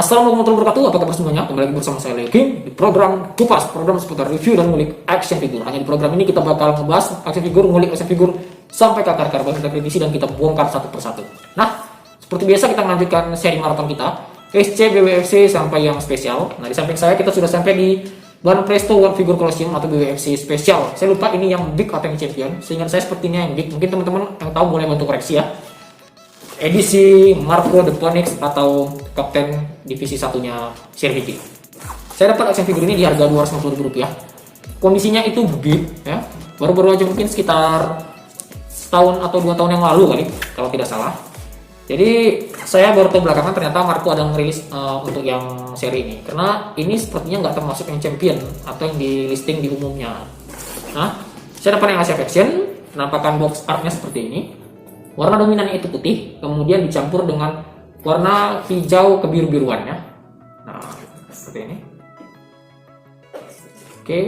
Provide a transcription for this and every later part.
Assalamualaikum warahmatullahi wabarakatuh. Apa kabar semuanya? Kembali lagi bersama saya Leo Kim di program Kupas, program seputar review dan ngulik action figure. Hanya di program ini kita bakal ngebahas action figure, ngulik action figure sampai ke akar-akar, baru kita kritisi dan kita bongkar satu persatu. Nah, seperti biasa kita melanjutkan seri maraton kita SC BWFC sampai yang spesial. Nah, di samping saya kita sudah sampai di Ban Presto World Figure Colosseum atau BWFC spesial. Saya lupa ini yang big atau yang champion. Seingat saya sepertinya yang big. Mungkin teman-teman yang tahu boleh bantu koreksi ya. Edisi Marco the Phoenix atau kapten divisi satunya seri VG. Saya dapat action figure ini di harga Rp250.000. Kondisinya itu big ya. Baru-baru aja mungkin sekitar setahun atau 2 tahun yang lalu kali kalau tidak salah. Jadi saya baru tahu belakangan ternyata Marco ada ngerilis untuk yang seri ini. Karena ini sepertinya nggak termasuk yang champion atau yang di listing di umumnya. Nah, saya dapat yang Asia Faction. Penampakan box artnya seperti ini. Warna dominannya itu putih, kemudian dicampur dengan warna hijau kebiru-biruannya. Nah, seperti ini. Oke,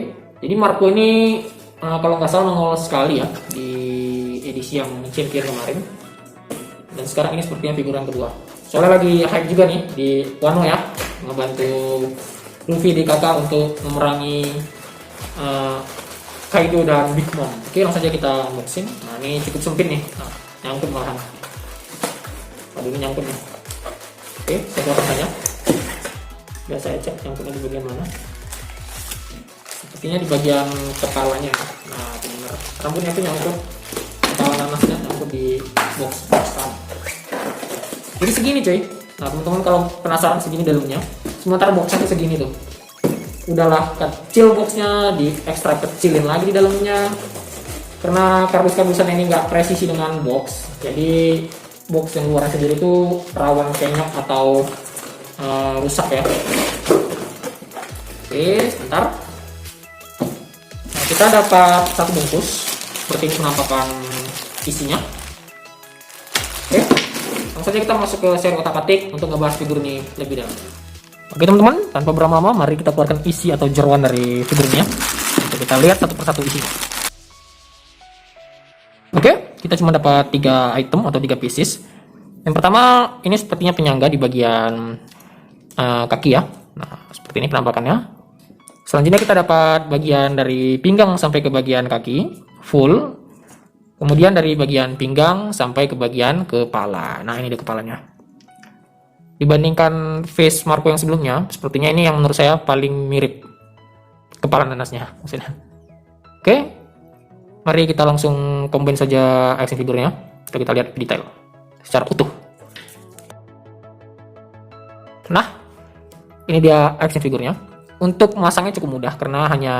jadi Marco ini kalau nggak salah nongol sekali ya di edisi yang champion kemarin. Dan sekarang ini sepertinya figur yang kedua. Soalnya lagi hype juga nih di Wano ya, ngebantu Luffy di kakak untuk memerangi Kaido dan Big Mom. Oke, langsung aja kita unboxing. Nah, ini cukup sempit nih. Nah, nyangkut malahan. Aduh, ini nyangkut nih. Oke, saya keluarkan saja. Biar saya cek nyangkutnya di bagian mana. Sepertinya di bagian kepalanya. Nah, benar. Rambutnya itu nyangkut. Kepala nanasnya nyangkut di box. Jadi segini coy. Nah, teman-teman kalau penasaran segini dalamnya. Sementara boxnya itu segini tuh. Udahlah kecil boxnya, di ekstra kecilin lagi di dalamnya. Karena kardus-kardusan ini nggak presisi dengan box, jadi box yang luarnya sendiri itu rawan kenyok atau rusak ya. Oke, sebentar. Nah, kita dapat satu bungkus seperti ini penampakan isinya. Oke, langsung saja kita masuk ke seri otak-atik untuk ngebahas figur ini lebih dalam. Oke teman-teman, tanpa berlama-lama, mari kita keluarkan isi atau jeroan dari figurnya. Untuk kita lihat satu persatu isinya. Oke, kita cuma dapat 3 item atau 3 pieces. Yang pertama, ini sepertinya penyangga di bagian kaki ya. Nah, seperti ini penampakannya. Selanjutnya kita dapat bagian dari pinggang sampai ke bagian kaki, full. Kemudian dari bagian pinggang sampai ke bagian kepala. Nah, ini di kepalanya. Dibandingkan face Marco yang sebelumnya, sepertinya ini yang menurut saya paling mirip kepala nanasnya. Maksudnya. Oke. Mari kita langsung combine saja action figurnya. Kita lihat detail secara utuh. Nah, ini dia action figurnya. Untuk memasangnya cukup mudah karena hanya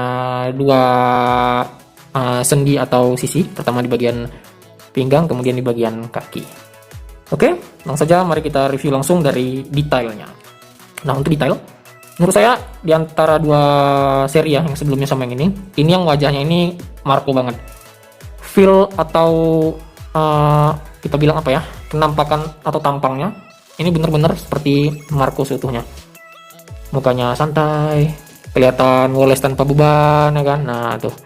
2 sendi atau sisi. Pertama di bagian pinggang, kemudian di bagian kaki. Oke, langsung saja mari kita review langsung dari detailnya. Nah, untuk detail, menurut saya di antara 2 seri ya, yang sebelumnya sama yang ini yang wajahnya ini Marco banget. Feel atau kita bilang apa ya, penampakan atau tampangnya ini benar-benar seperti Marco seutuhnya. Mukanya santai, kelihatan woles tanpa beban ya kan. Nah tuh,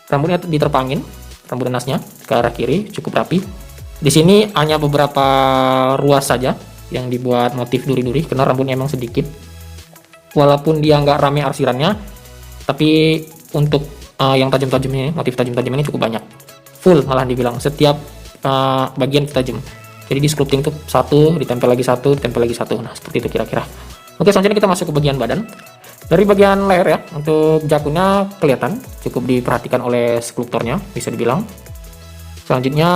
rambutnya diterpangin, rambut nanasnya ke arah kiri cukup rapi. Di sini hanya beberapa ruas saja yang dibuat motif duri-duri karena rambutnya emang sedikit. Walaupun dia nggak rame arsirannya, tapi untuk yang tajam-tajam ini, motif tajam-tajam ini cukup banyak. Full malah dibilang, setiap bagian tajam. Jadi di sculpting tuh satu, ditempel lagi satu, ditempel lagi satu. Nah, seperti itu kira-kira. Oke, selanjutnya kita masuk ke bagian badan. Dari bagian leher ya, untuk jakunnya kelihatan, cukup diperhatikan oleh skulptornya, bisa dibilang. Selanjutnya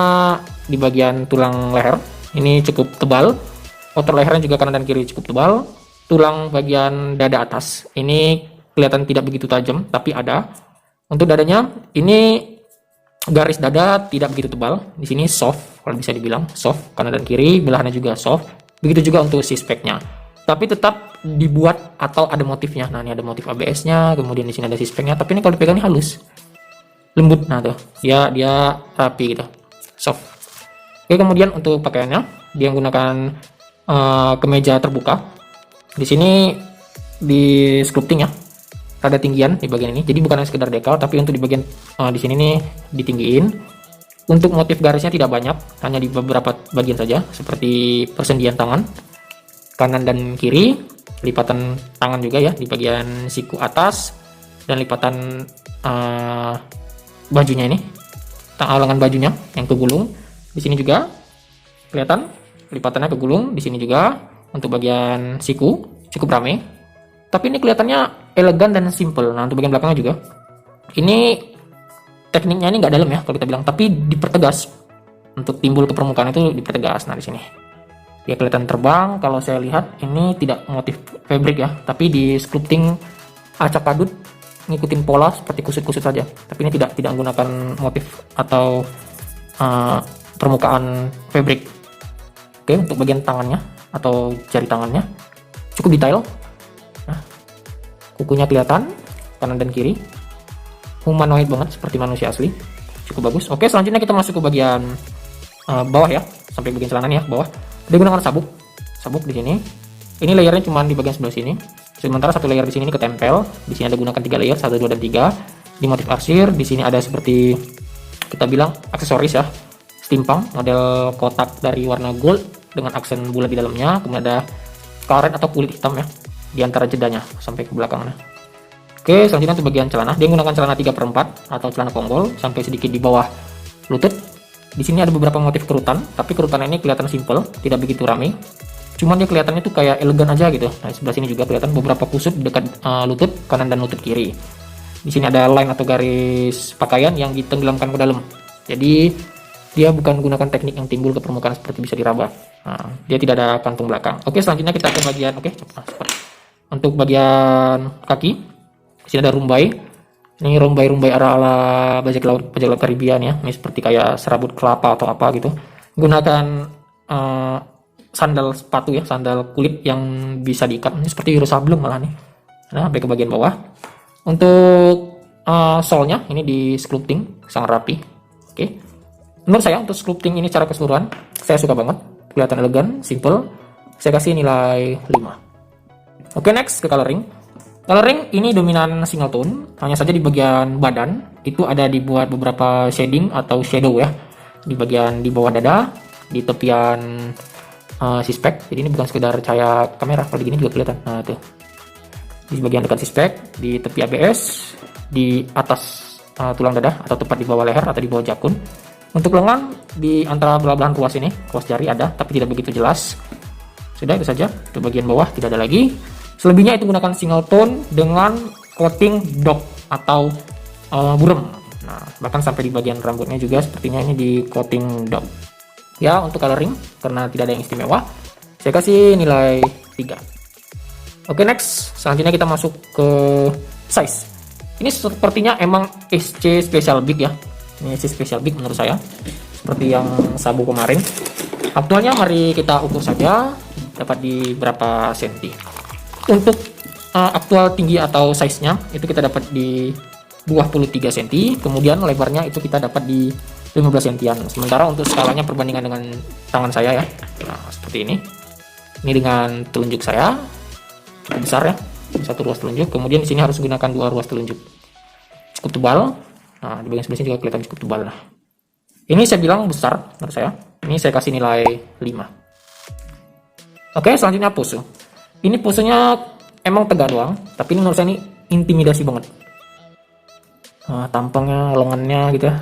di bagian tulang leher, ini cukup tebal. Otot lehernya juga kanan dan kiri cukup tebal. Tulang bagian dada atas, ini kelihatan tidak begitu tajam, tapi ada. Untuk dadanya, ini garis dada tidak begitu tebal. Di sini soft, kalau bisa dibilang soft, kanan dan kiri, belahannya juga soft. Begitu juga untuk si speknya. Tapi tetap dibuat atau ada motifnya. Nah, ini ada motif ABS-nya, kemudian di sini ada si speknya. Tapi ini kalau dipegang ini halus, lembut. Nah tuh, dia rapi gitu, soft. Oke, kemudian untuk pakaiannya, dia menggunakan kemeja terbuka. Di sini di sculpting ya, ada tinggian di bagian ini, jadi bukan hanya sekedar dekal, tapi untuk di bagian di sini nih ditinggiin. Untuk motif garisnya tidak banyak, hanya di beberapa bagian saja, seperti persendian tangan kanan dan kiri. lipatan tangan juga ya di bagian siku atas, dan lipatan bajunya ini, lengan bajunya yang kegulung. Di sini juga kelihatan lipatannya kegulung. Di sini juga untuk bagian siku cukup rame, tapi ini kelihatannya elegan dan simple. Nah, untuk bagian belakangnya juga ini tekniknya ini nggak dalam ya kalau kita bilang, tapi dipertegas untuk timbul ke permukaan itu dipertegas. Nah, di sini dia kelihatan terbang. Kalau saya lihat ini tidak motif fabric ya, tapi di sculpting acak adut ngikutin pola seperti kusut-kusut saja, tapi ini tidak menggunakan motif atau permukaan fabric. Oke, untuk bagian tangannya atau jari tangannya cukup detail. Nah, kukunya kelihatan kanan dan kiri, humanoid banget seperti manusia asli, cukup bagus. Oke, selanjutnya kita masuk ke bagian bawah ya, sampai bagian celananya ya, bawah. Dia gunakan sabuk di sini. Ini layernya cuma di bagian sebelah sini. Sementara satu layer di sini ini ketempel. Di sini ada gunakan 3 layer, 1, 2, dan 3. Di motif arsir, di sini ada seperti kita bilang aksesoris ya, steampunk, model kotak dari warna gold dengan aksen bulat di dalamnya. Kemudian ada karet atau kulit hitam ya di antara jedanya sampai ke belakang. Oke, selanjutnya untuk bagian celana, dia menggunakan celana 3/4 atau celana konggol sampai sedikit di bawah lutut. Di sini ada beberapa motif kerutan, tapi kerutan ini kelihatan simple, tidak begitu rame. Cuman dia kelihatannya tuh kayak elegan aja gitu. Nah, sebelah sini juga kelihatan beberapa kusut dekat lutut kanan dan lutut kiri. Di sini ada line atau garis pakaian yang ditenggelamkan ke dalam. Jadi dia bukan menggunakan teknik yang timbul ke permukaan seperti bisa diraba. Nah, dia tidak ada kantung belakang. Oke, selanjutnya kita ke bagian cepat. Untuk bagian kaki, di sini ada rumbai. Ini rumbai ala bajak laut Karibian ya. Ini seperti kayak serabut kelapa atau apa gitu. Gunakan sandal sepatu ya, sandal kulit yang bisa diikat. Ini seperti Wiro Sableng malah nih. Nah, sampai ke bagian bawah. Untuk solnya ini di sculpting sangat rapi. Oke. Menurut saya untuk sculpting ini secara keseluruhan saya suka banget. Kelihatan elegan, simple. Saya kasih nilai 5. Oke, next ke coloring. Coloring ini dominan single tone, hanya saja di bagian badan itu ada dibuat beberapa shading atau shadow ya, di bagian di bawah dada, di tepian sispek. Jadi ini bukan sekedar cahaya kamera, kalau begini juga kelihatan. Nah, tuh di bagian dekat sispek, di tepi ABS, di atas tulang dada atau tepat di bawah leher atau di bawah jakun. Untuk lengan di antara belah-belahan ruas ini, ruas jari ada, tapi tidak begitu jelas. Sudah, itu saja. Untuk bagian bawah tidak ada lagi. Selebihnya itu gunakan single tone dengan coating dog atau burem. Nah, bahkan sampai di bagian rambutnya juga sepertinya ini di coating dog. Ya, untuk coloring karena tidak ada yang istimewa, saya kasih nilai 3. Oke, next. Selanjutnya kita masuk ke size. Ini sepertinya emang SC Special Big ya. Ini SC Special Big menurut saya. Seperti yang sabu kemarin. Aktualnya mari kita ukur saja dapat di berapa senti. Untuk aktual tinggi atau size-nya itu kita dapat di 23 cm, kemudian lebarnya itu kita dapat di 15 cm. Sementara untuk skalanya perbandingan dengan tangan saya ya, nah seperti ini dengan telunjuk saya cukup besar ya, satu ruas telunjuk. Kemudian di sini harus gunakan 2 ruas telunjuk, cukup tebal. Nah, di bagian sebelah sini juga kelihatan cukup tebal. Nah, ini saya bilang besar menurut saya. Ini saya kasih nilai 5. Oke, selanjutnya pose. Ini posenya emang tegak doang, tapi ini menurut saya ini intimidasi banget. Nah, tampangnya, lengannya gitu ya,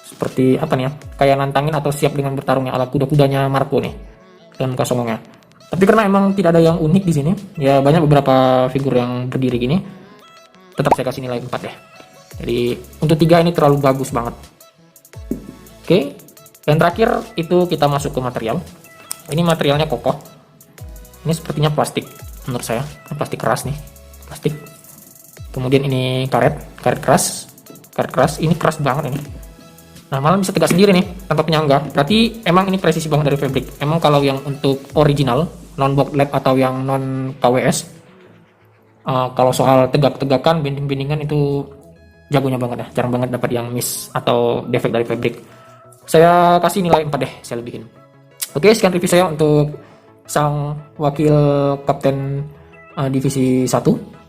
seperti apa nih ya, kayak nantangin atau siap dengan bertarungnya ala kuda-kudanya Marco nih, dan muka songongnya. Tapi karena emang tidak ada yang unik di sini, ya banyak beberapa figur yang berdiri gini, tetap saya kasih nilai 4 deh. Jadi untuk 3 ini terlalu bagus banget. Oke, dan terakhir itu kita masuk ke material. Ini materialnya kokoh. Ini sepertinya plastik menurut saya, plastik keras nih, plastik. Kemudian ini karet keras. Ini keras banget ini. Nah, malah bisa tegak sendiri nih tanpa penyangga. Berarti emang ini presisi banget dari fabric. Emang kalau yang untuk original non box lab atau yang non KWS, kalau soal tegak-tegakan, bending-bendingan itu jagonya banget ya. Jarang banget dapat yang miss atau defect dari fabric. Saya kasih nilai 4 deh, saya lebihin. Oke, sekian review saya untuk sang wakil kapten divisi 1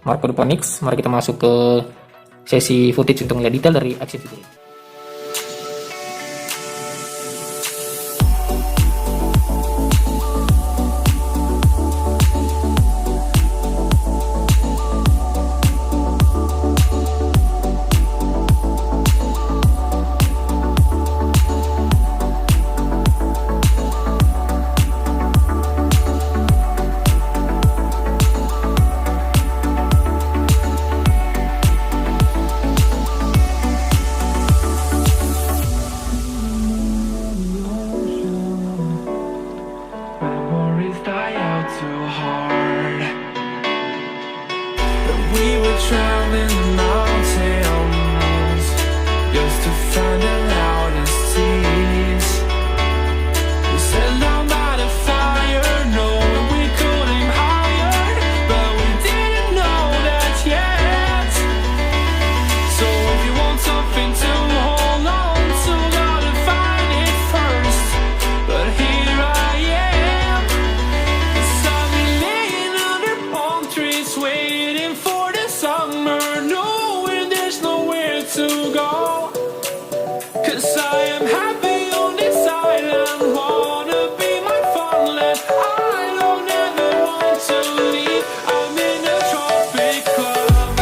Marco Duponix. Mari kita masuk ke sesi footage untuk melihat detail dari action figure. to find the loudest tears. We set our mind on fire, knowing we could aim higher, but we didn't know that yet. So if you want something to hold on to, gotta find it first. But here I am, 'cause I've been laying under palm trees, waiting for the summer, knowing there's nowhere to go. 'Cause I am happy on this island, wanna be my farmland. I don't ever want to leave, I'm in a tropic club.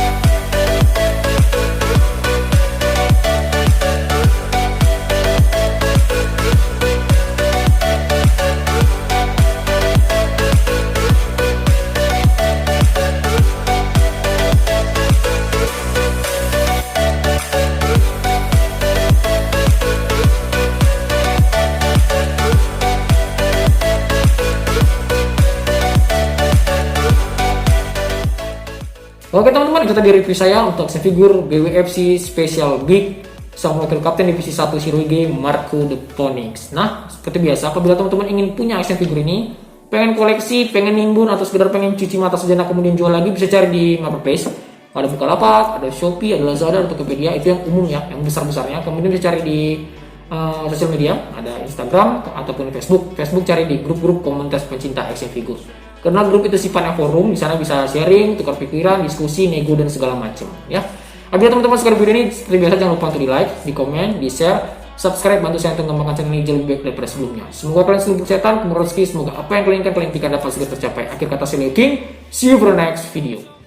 Oke teman-teman, itu tadi review saya untuk action figure BWFC Special Big sang wakil kapten divisi 1 Shirohige Marco the Phoenix. Nah, seperti biasa, apabila teman-teman ingin punya action figure ini, pengen koleksi, pengen nimbun, atau sekedar pengen cuci mata sejenak kemudian jual lagi, bisa cari di marketplace. Ada Bukalapak, ada Shopee, ada Lazada, ada Tokopedia, itu yang umum ya, yang besar-besarnya. Kemudian bisa cari di sosial media, ada Instagram ataupun Facebook. Facebook cari di grup-grup komunitas pencinta action figure. Karena grup itu sifatnya forum, di sana bisa sharing, tukar pikiran, diskusi, nego dan segala macam ya. Apabila teman-teman suka video ini, seperti biasa jangan lupa untuk di like, di komen, di share, subscribe, bantu saya untuk mengembangkan channel ini jauh lebih baik daripada sebelumnya. Semoga kalian selalu sehat, kemudian rezeki, semoga apa yang kalian inginkan dapat segera tercapai. Akhir kata saya Leo King, see you for the next video.